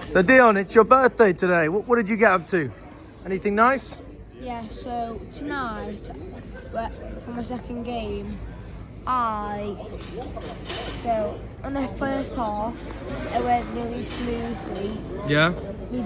So Dion, it's your birthday today. What did you get up to? Anything nice? Yeah, so tonight, for my second game, on the first half, it went really smoothly. Yeah. We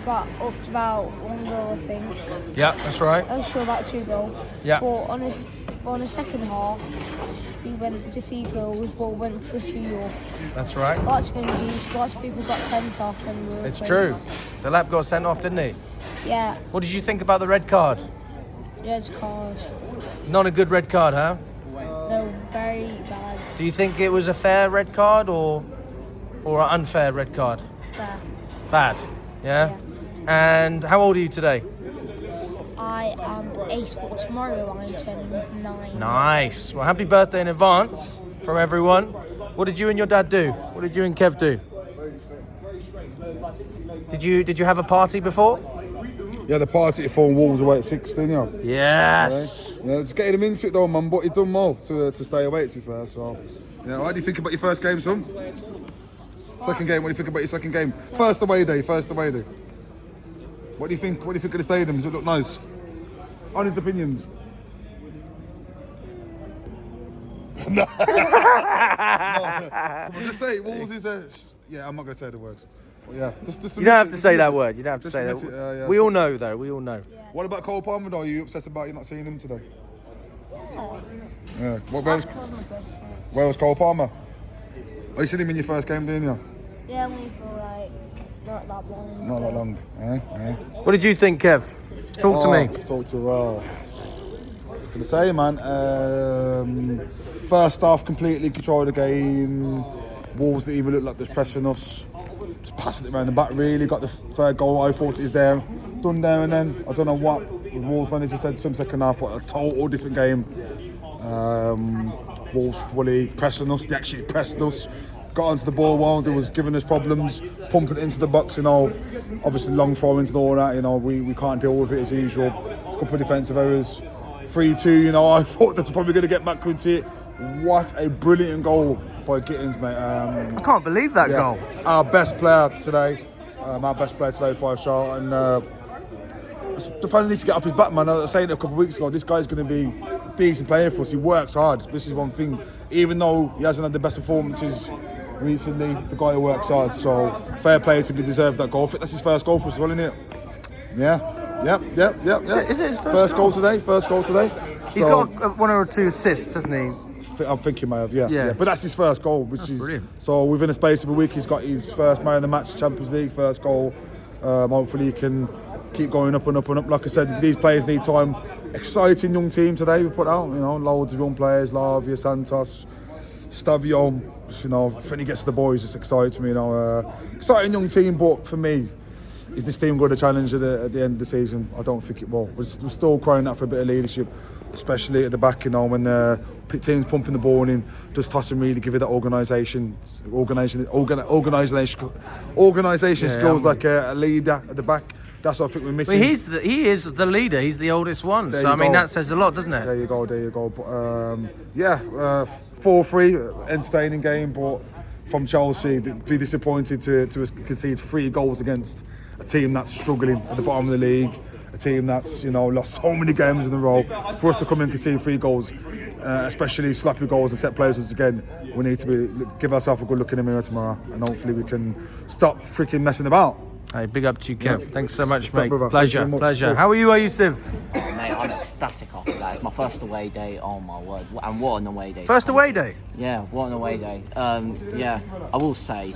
got up to about 1 goal, I think. Yeah, that's right. I was sure about 2 goals. Yeah. But on the second half, we went to 3 goals, but went pretty off. That's right. Lots of injuries, lots of people got sent off. It's true. The lap got sent off, didn't he? Yeah. What did you think about the red card? Red card. Not a good red card, huh? No, very bad. Do you think it was a fair red card or an unfair red card? Fair. Bad, yeah? And how old are you today? I am 8, but tomorrow I'm turning 9. Nice. Well, happy birthday in advance from everyone. What did you and your dad do? What did you and Kev do? Did you have a party before? Yeah, the party at 4 Wolves away at 6, didn't you? Yes. Yeah, just getting him into it though, man. But he's done well to stay away, to be fair. So, yeah, what do you think about your first game, son? Second game. What do you think about your second game? First away day. What do you think? What do you think of the stadium? Does it look nice? Honest opinions. No. Come on, just say it. Wolves is a. Yeah, I'm not going to say the word. But yeah, just you don't have to say that word. You don't have to say that. Yeah. We all know, though. We all know. Yeah. What about Cole Palmer, though? Are you upset about you not seeing him today? Yeah. Where was Cole Palmer? Oh, you seen him in your first game, didn't you? Yeah, only for not that long. Not that long. What did you think, Kev? Talk to me. Talk to gonna say, man. First half completely controlled the game. Wolves didn't even look like they're pressing us. Just passing it around the back. Really got the third goal. I thought it was there, done there and then. I don't know what the Wolves manager said some second half, but a total different game. Wolves fully pressing us. They actually pressed us. Got onto the ball well. They was giving us problems, pumping it into the box. Obviously long throw-ins and all that. We can't deal with it as usual. A couple of defensive errors. 3-2. I thought they were probably going to get back into it. What a brilliant goal by Gittins, mate. I can't believe that goal. Our best player today. By a shot. And the fans need to get off his back, man. I was saying it a couple of weeks ago. This guy's going to be a decent player for us. He works hard. This is one thing. Even though he hasn't had the best performances recently, the guy who works hard. So fair play to him. He deserves that goal. I think that's his first goal for us, well, isn't it? Yeah. Yep. Is it his first goal today? He's got 1 or 2 assists, hasn't he? I think he may have, yeah. But that's his first goal, which is brilliant. So within a space of a week, he's got his first man of the match, Champions League first goal. Hopefully, he can keep going up and up and up. Like I said, these players need time. Exciting young team today. We put out, loads of young players: Lavia, Santos, Stavio. When he gets to the boys, it's exciting me. Exciting young team, but for me, is this team going to challenge at the end of the season? I don't think it will. We're still crying out for a bit of leadership, especially at the back. When the team's pumping the ball in, just toss and really give it that organisation skills like a leader at the back. That's what I think we're missing. Well, he is the leader. He's the oldest one. So that says a lot, doesn't it? There you go. But 4-3, entertaining game. But from Chelsea, be disappointed to concede 3 goals against a team that's struggling at the bottom of the league, a team that's lost so many games in a row. For us to come in and concede 3 goals, especially sloppy goals and set plays again, we need to give ourselves a good look in the mirror tomorrow, and hopefully we can stop freaking messing about. Hey, big up to you, Kev. Thanks so much, mate. Brother. Pleasure. How are you, Yusuf? Mate, I'm ecstatic after that. It's my first away day. Oh my word! And what an away day! First away day? Yeah, what an away day. I will say,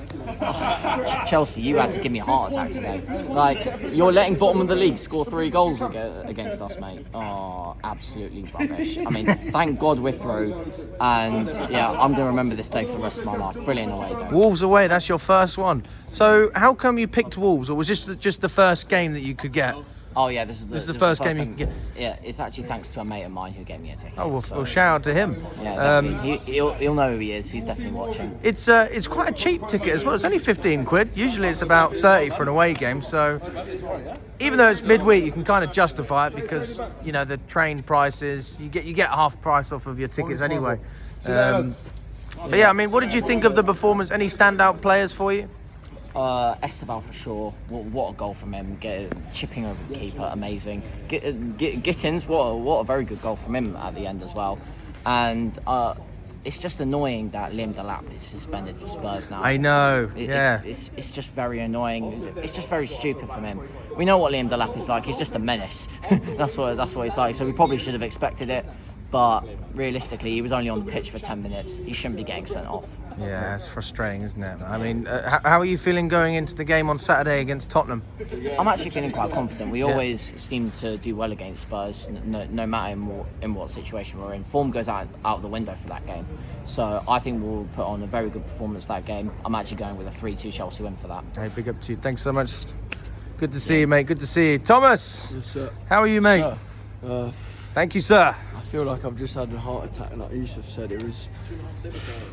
Chelsea, you had to give me a heart attack today. Like, you're letting bottom of the league score 3 goals against us, mate. Oh, absolutely rubbish. I mean, thank God we're through. And yeah, I'm going to remember this day for the rest of my life. Brilliant away day. Wolves away, that's your first one. So how come you picked Wolves, or was this just the first game that you could get? Oh yeah, this is the first game you can get. Yeah, it's actually thanks to a mate of mine who gave me a ticket. Oh, well, shout out to him. Yeah, he'll know who he is. He's definitely watching. It's quite a cheap ticket as well. It's only 15 quid. Usually it's about 30 for an away game. So even though it's midweek, you can kind of justify it because the train prices. You get half price off of your tickets anyway. But yeah, I mean, what did you think of the performance? Any standout players for you? Esteval for sure. What a goal from him! Chipping over the keeper, amazing. Gittins, what a very good goal from him at the end as well. And it's just annoying that Liam Delap is suspended for Spurs now. I know. It's just very annoying. It's just very stupid from him. We know what Liam Delap is like. He's just a menace. that's what he's like. So we probably should have expected it. But realistically, he was only on the pitch for 10 minutes. He shouldn't be getting sent off. Yeah, it's frustrating, isn't it? I mean, how are you feeling going into the game on Saturday against Tottenham? I'm actually feeling quite confident. We always seem to do well against Spurs, no matter in what situation we're in. Form goes out the window for that game. So I think we'll put on a very good performance that game. I'm actually going with a 3-2 Chelsea win for that. Hey, big up to you. Thanks so much. Good to see you, mate. Good to see you. Thomas, Yes, sir. how are you, mate? Thank you, sir. I feel like I've just had a heart attack, like Yusuf said. It was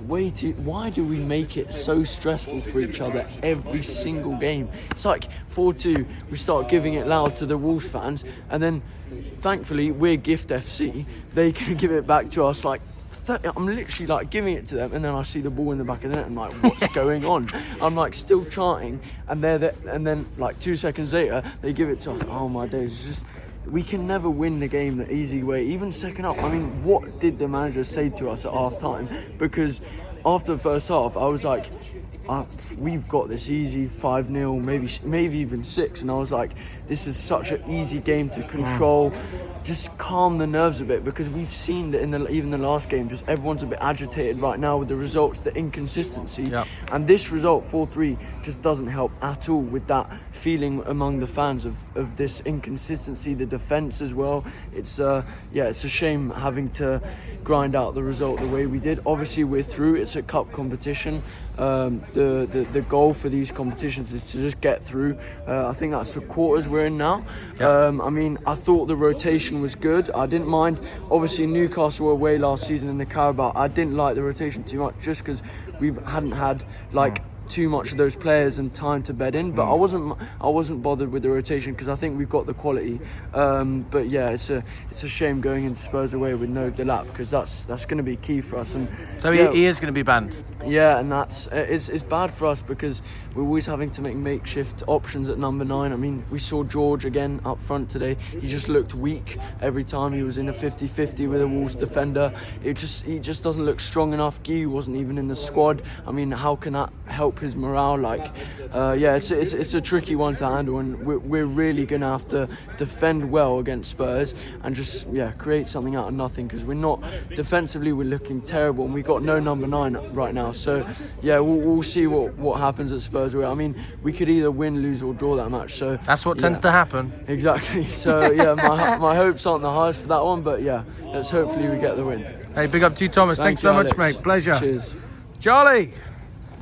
way too... Why do we make it so stressful for each other every single game? It's like 4-2, we start giving it loud to the Wolves fans, and then thankfully we're Gift FC. They can give it back to us like... I'm literally like giving it to them, and then I see the ball in the back of the net and I'm like, what's going on? I'm like still chanting, and and then like 2 seconds later they give it to us. Oh my days, it's just... We can never win the game the easy way, even second up. I mean, what did the manager say to us at half time? Because after the first half, I was like, we've got this easy 5-0, maybe even 6. And I was like, this is such an easy game to control. Just calm the nerves a bit, because we've seen that even the last game, just everyone's a bit agitated right now with the results, the inconsistency. Yep. And this result, 4-3, just doesn't help at all with that feeling among the fans of this inconsistency, the defence as well. It's it's a shame having to grind out the result the way we did. Obviously we're through, it's a cup competition. The goal for these competitions is to just get through. I think that's the quarters we're in now. Yep. I mean, I thought the rotation was good. I didn't mind. Obviously Newcastle were away last season in the Carabao. I didn't like the rotation too much, just because we hadn't had too much of those players and time to bed in, but I wasn't bothered with the rotation because I think we've got the quality. But yeah, it's a shame going into Spurs away with no Delap, because that's going to be key for us. And so he is going to be banned. Yeah, and it's bad for us because we're always having to make makeshift options at number 9. I mean, we saw George again up front today. He just looked weak every time he was in a 50-50 with a Wolves defender. He just doesn't look strong enough. Guy wasn't even in the squad. I mean, how can that help his morale? It's a tricky one to handle, and we're really gonna have to defend well against Spurs and just create something out of nothing, because we're not defensively, we're looking terrible, and we've got no number 9 right now. So we'll see what happens at Spurs. I mean, we could either win, lose, or draw that match. So that's what tends to happen. Exactly. So my hopes aren't the highest for that one, but let's hopefully we get the win. Hey, big up to you, Thomas. Thanks so much, mate. Pleasure. Cheers. Charlie.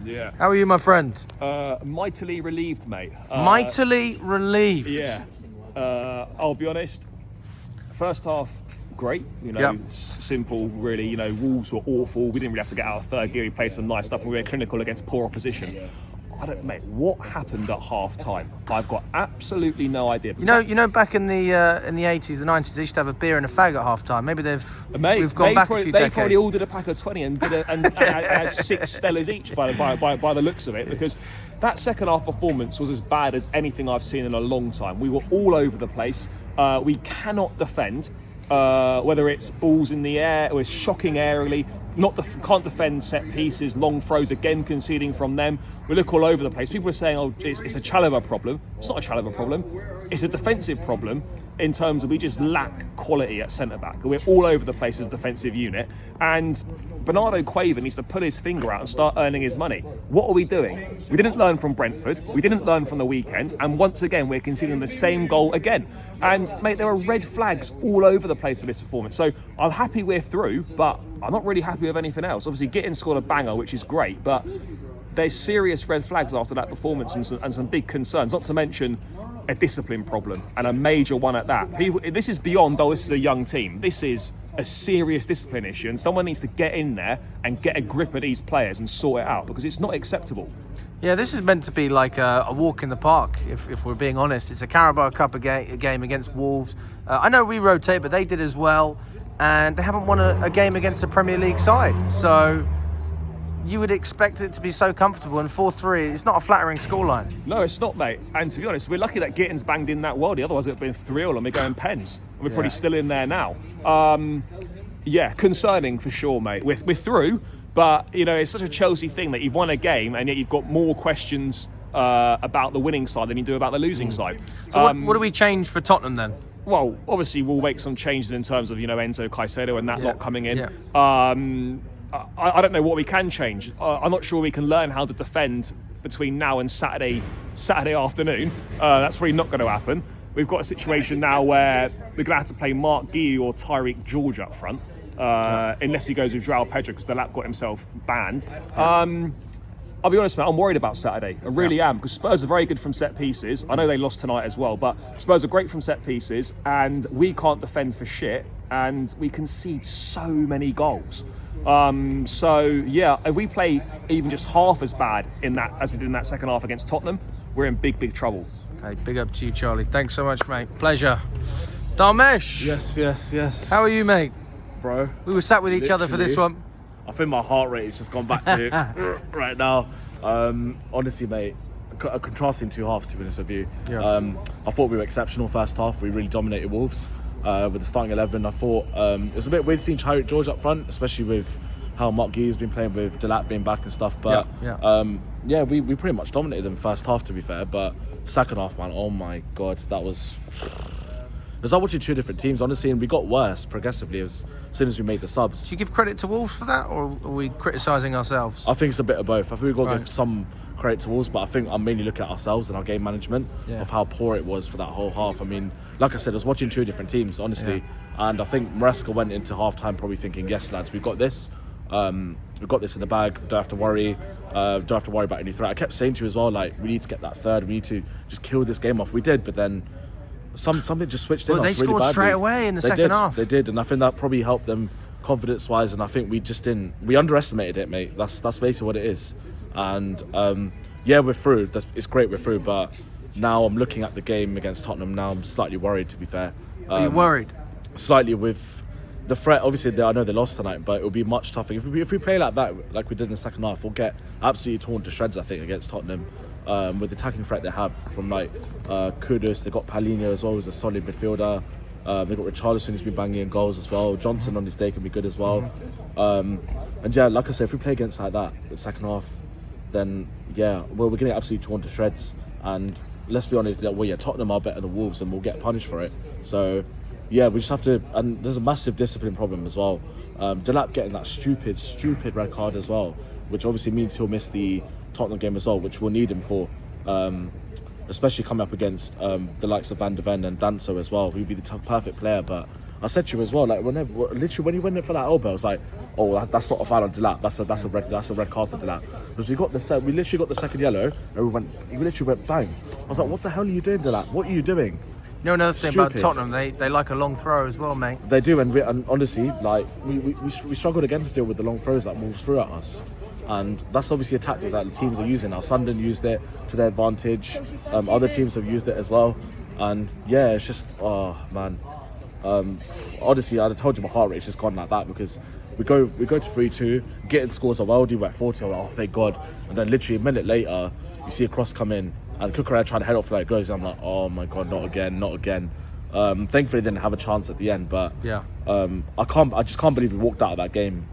Yeah. How are you, my friend? Mightily relieved, mate. Mightily relieved. Yeah. I'll be honest. First half, great. Simple, really. Wolves were awful. We didn't really have to get out of third gear. We played some nice stuff, and we were clinical against poor opposition. Mate, what happened at half time? I've got absolutely no idea. You know, back in the 80s, the 90s, they used to have a beer and a fag at half time. Maybe we've gone back a few decades. They probably ordered a pack of 20 and had 6 Stellas each by the looks of it, because that second half performance was as bad as anything I've seen in a long time. We were all over the place. We cannot defend, whether it's balls in the air or it's shocking aerially. Can't defend set pieces, long throws, again conceding from them. We look all over the place. People are saying, it's a Chalobah problem. It's not a Chalobah problem. It's a defensive problem in terms of we just lack quality at centre-back. We're all over the place as a defensive unit. And Bernardo Cueva needs to pull his finger out and start earning his money. What are we doing? We didn't learn from Brentford. We didn't learn from the weekend. And once again, we're conceding the same goal again. And, mate, there are red flags all over the place for this performance. So I'm happy we're through, but I'm not really happy with anything else. Obviously, Gittins scored a banger, which is great, but there's serious red flags after that performance and some big concerns, not to mention a discipline problem, and a major one at that. This is beyond, this is a young team. This is a serious discipline issue, and someone needs to get in there and get a grip of these players and sort it out, because it's not acceptable. Yeah, this is meant to be like a walk in the park, if we're being honest. It's a Carabao Cup game against Wolves. I know we rotate, but they did as well, and they haven't won a game against a Premier League side. So you would expect it to be so comfortable, and 4-3, it's not a flattering scoreline. No, it's not, mate. And to be honest, we're lucky that Gittins banged in that worldie. Otherwise, it would have been 3-0 and we're going pens. And we're probably still in there now. Yeah, concerning for sure, mate. We're through, but, you know, it's such a Chelsea thing that you've won a game and yet you've got more questions about the winning side than you do about the losing side. So what do we change for Tottenham then? Well, obviously, we'll make some changes in terms of, you know, Enzo Caicedo and that lot coming in. Yeah. I don't know what we can change. I'm not sure we can learn how to defend between now and Saturday afternoon. That's probably not going to happen. We've got a situation now where we're going to have to play Mark Guéhi or Tyreek George up front, unless he goes with João Pedro because the lap got himself banned. I'll be honest, mate, I'm worried about Saturday. I really am, because Spurs are very good from set pieces. I know they lost tonight as well, but Spurs are great from set pieces, and we can't defend for shit, and we concede so many goals. So, yeah, if we play even just half as bad in that as we did in that second half against Tottenham, we're in big, big trouble. Okay, big up to you, Charlie. Thanks so much, mate. Pleasure. Dharmesh. Yes. How are you, mate? Bro. We were sat with each other for this one. I think my heart rate has just gone back to right now. Honestly, mate, a contrasting two halves, to be honest with you. Yeah. I thought we were exceptional first half. We really dominated Wolves with the starting 11. I thought it was a bit weird seeing Tyreek George up front, especially with how Mark Guéhi's been playing with Delap being back and stuff. But we pretty much dominated them first half, to be fair. But second half, man, oh my God, that was... It was like watching two different teams, honestly, and we got worse progressively as soon as we made the subs. Do you give credit to Wolves for that, or are we criticising ourselves? I think it's a bit of both. I think we've got to give some credit to Wolves, but I think I'm mainly looking at ourselves and our game management of how poor it was for that whole half. I mean, like I said, I was watching two different teams, honestly, and I think Maresca went into half-time probably thinking, yes, lads, we've got this. We've got this in the bag, don't have to worry about any threat. I kept saying to you as well, like, we need to get that third, we need to just kill this game off. We did, but then something just switched in. Well, they scored straight away in the second half. They did, and I think that probably helped them confidence-wise. And I think we underestimated it, mate. That's basically what it is. And we're through. It's great we're through, but now I'm looking at the game against Tottenham. Now I'm slightly worried, to be fair. Are you worried? Slightly with the threat. Obviously, I know they lost tonight, but it'll be much tougher if we play like that, like we did in the second half. We'll get absolutely torn to shreds, I think, against Tottenham. With the attacking threat they have from like Kudus, they got Paulinho as well, who's a solid midfielder. They got Richarlison, who's been banging in goals as well. Johnson on his day can be good as well. And yeah, like I said, if we play against like that the second half, then yeah, we're gonna get absolutely torn to shreds. And let's be honest, Tottenham are better than Wolves, and we'll get punished for it. So yeah, we just have to. And there's a massive discipline problem as well. Delap getting that stupid red card as well, which obviously means he'll miss the Tottenham game as well, which we'll need him for, especially coming up against the likes of Van de Ven and Danso as well, who'd be the perfect player. But I said to you as well, like literally when he went in for that elbow, I was like, oh, that's not a foul on Delap. That's a red card for Delap, because we literally got the second yellow, and he literally went bang. I was like, what the hell are you doing, Delap? What are you doing? You know another thing about Tottenham, they like a long throw as well, mate. They do, and honestly, like we struggled again to deal with the long throws that Wolves threw at us. And that's obviously a tactic that the teams are using now. Sunderland used it to their advantage. Other teams have used it as well. And yeah, it's just, oh man. Honestly, I told you my heart rate's just gone like that, because we go to 3-2, Gittins scores a worldie, we're at 40, I'm like, oh thank God. And then literally a minute later, you see a cross come in, and Cucurella trying to head off like it goes. I'm like, oh my God, not again. Thankfully, didn't have a chance at the end, but yeah, I just can't believe we walked out of that game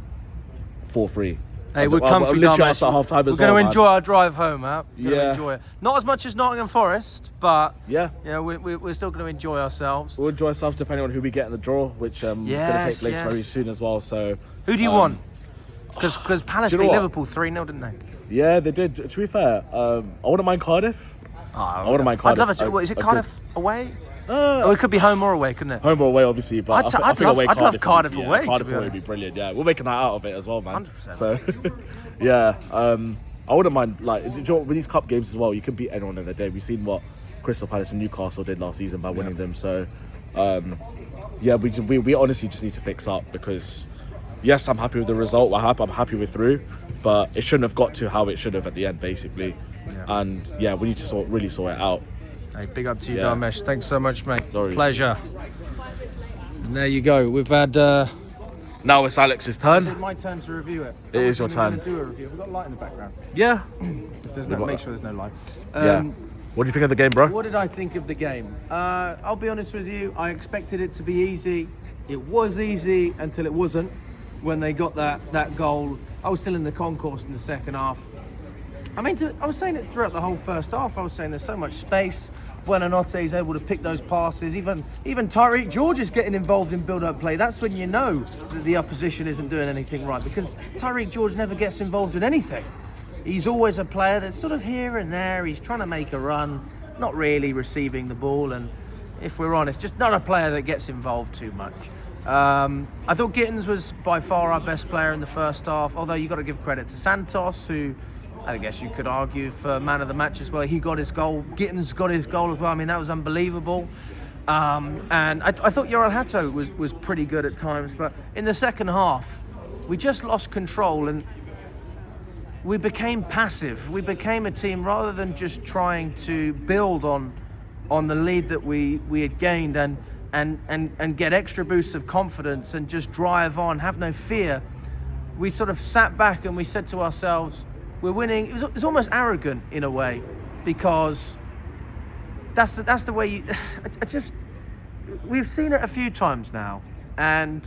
4-3. Hey, we're comfy, Dharmesh. We're going to enjoy our drive home, We're going to Yeah. enjoy it. Not as much as Nottingham Forest, but Yeah. we're still going to enjoy ourselves. We'll enjoy ourselves depending on who we get in the draw, which is going to take place very soon as well. So, Who do you want? Because Palace do you know beat what? Liverpool 3-0, didn't they? yeah, they did. To be fair, I wouldn't mind Cardiff. I wouldn't mind I'd Cardiff. love it. What, is it Cardiff away? Oh, it could be home or away, couldn't it? Home or away, obviously, but I think away I'd love Cardiff would be, away, to Cardiff be away honest. would be brilliant. Yeah, we'll make a night out of it as well, man. 100%. So, yeah, I wouldn't mind. Like, do you know what, with these cup games as well, you can beat anyone in the day. We've seen what Crystal Palace and Newcastle did last season by winning them. So, yeah, we honestly just need to fix up, because yes, I'm happy with the result. I'm happy we're through, but it shouldn't have got to how it should have at the end, basically. Yeah. And yeah, we need to really sort it out. Hey, big up to you, Yeah. Dharmesh. Thanks so much, mate. No worries. Pleasure. And there you go. We've had Now it's Alex's turn. It's my turn to review it. It is your We're turn. going to do a review. Have we got light in the background? Yeah. If there's no, make sure there's no light. Yeah. What do you think of the game, bro? What did I think of the game? I'll be honest with you. I expected it to be easy. It was easy until it wasn't. When they got that goal, I was still in the concourse in the second half. I mean, I was saying it throughout the whole first half. I was saying there's so much space. Buonanotte is able to pick those passes. Even Tyreek George is getting involved in build-up play. That's when you know that the opposition isn't doing anything right, because Tyreek George never gets involved in anything. He's always a player that's sort of here and there. He's trying to make a run, not really receiving the ball, and if we're honest, just not a player that gets involved too much. I thought Gittins was by far our best player in the first half, although you've got to give credit to Santos, who I guess you could argue for man of the match as well. He got his goal. Gittins got his goal as well. I mean, that was unbelievable. And I thought Yoel Hato was pretty good at times, but in the second half, we just lost control and we became passive. We became a team, rather than just trying to build on the lead that we had gained and get extra boosts of confidence and just drive on, have no fear. We sort of sat back and we said to ourselves, we're winning. It was almost arrogant in a way, because that's the way you. We've seen it a few times now, and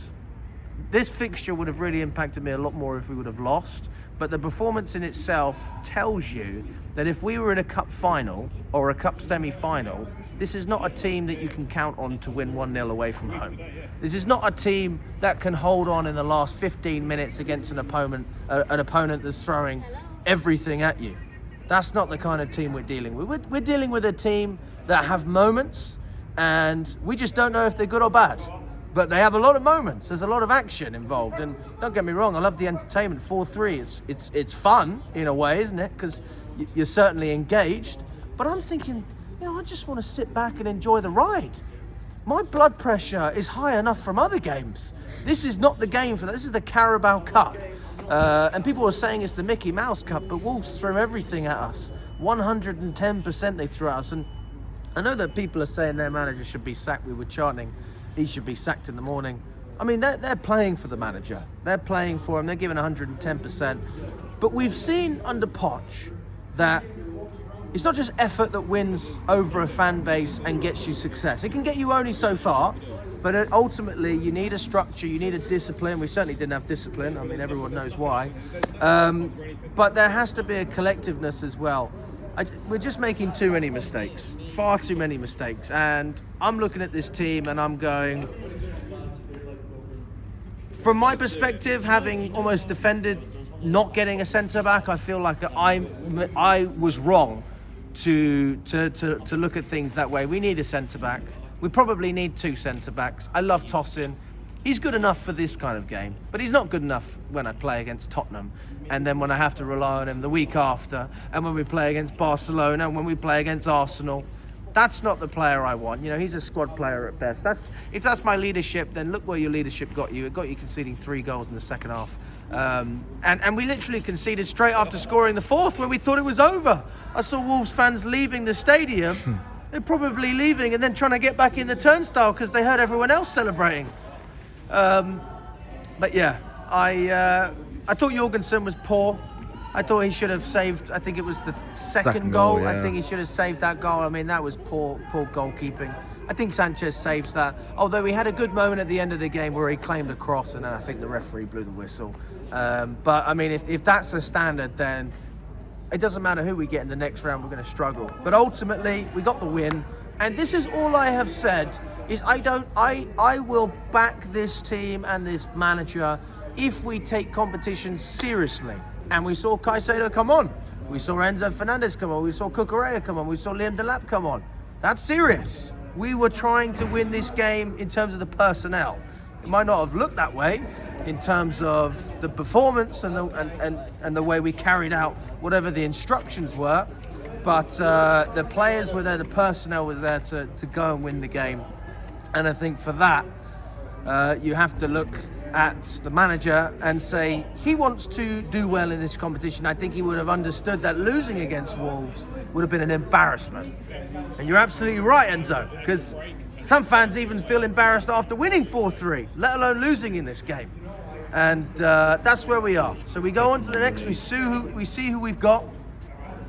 this fixture would have really impacted me a lot more if we would have lost. But the performance in itself tells you that if we were in a cup final or a cup semi-final, this is not a team that you can count on to win 1-0 away from home. This is not a team that can hold on in the last 15 minutes against an opponent that's throwing everything at you. That's not the kind of team we're dealing with. We're dealing with a team that have moments, and we just don't know if they're good or bad. But they have a lot of moments. There's a lot of action involved, and don't get me wrong, I love the entertainment. 4-3, it's fun in a way, isn't it? Because you're certainly engaged. But I'm thinking, I just want to sit back and enjoy the ride. My blood pressure is high enough from other games. This is not the game for that. This is the Carabao Cup. And people were saying it's the Mickey Mouse Cup, but Wolves threw everything at us. 110% they threw at us. And I know that people are saying their manager should be sacked. We were chanting he should be sacked in the morning. I mean, they're playing for the manager. They're playing for him. They're giving 110%. But we've seen under Poch that it's not just effort that wins over a fan base and gets you success. It can get you only so far, but ultimately you need a structure, you need a discipline. We certainly didn't have discipline. I mean, everyone knows why. But there has to be a collectiveness as well. We're just making too many mistakes, far too many mistakes. And I'm looking at this team and I'm going, from my perspective, having almost defended not getting a centre-back, I feel like I was wrong to look at things that way. We need a centre-back. We probably need two centre-backs. I love Tosin. He's good enough for this kind of game, but he's not good enough when I play against Tottenham, and then when I have to rely on him the week after, and when we play against Barcelona, and when we play against Arsenal. That's not the player I want. He's a squad player at best. If that's my leadership, then look where your leadership got you. It got you conceding 3 goals in the second half. And we literally conceded straight after scoring the 4th when we thought it was over. I saw Wolves fans leaving the stadium. They're probably leaving and then trying to get back in the turnstile because they heard everyone else celebrating. But yeah, I thought Jorgensen was poor. I thought he should have saved, I think it was the second goal. Yeah. I think he should have saved that goal. I mean, that was poor goalkeeping. I think Sanchez saves that. Although he had a good moment at the end of the game where he claimed a cross and then I think the referee blew the whistle. But I mean, if that's the standard, then it doesn't matter who we get in the next round, we're going to struggle. But ultimately, we got the win. And this is all I have said, is I will back this team and this manager if we take competition seriously. And we saw Caicedo come on. We saw Enzo Fernandez come on. We saw Cucurella come on. We saw Liam Delap come on. That's serious. We were trying to win this game in terms of the personnel. It might not have looked that way in terms of the performance and the way we carried out whatever the instructions were. But the players were there, the personnel was there to go and win the game. And I think for that, you have to look at the manager and say he wants to do well in this competition. I think he would have understood that losing against Wolves would have been an embarrassment. And you're absolutely right, Enzo, because some fans even feel embarrassed after winning 4-3, let alone losing in this game. And that's where we are. So we go on to the next, we see who we've got,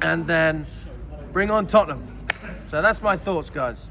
and then bring on Tottenham. So that's my thoughts, guys.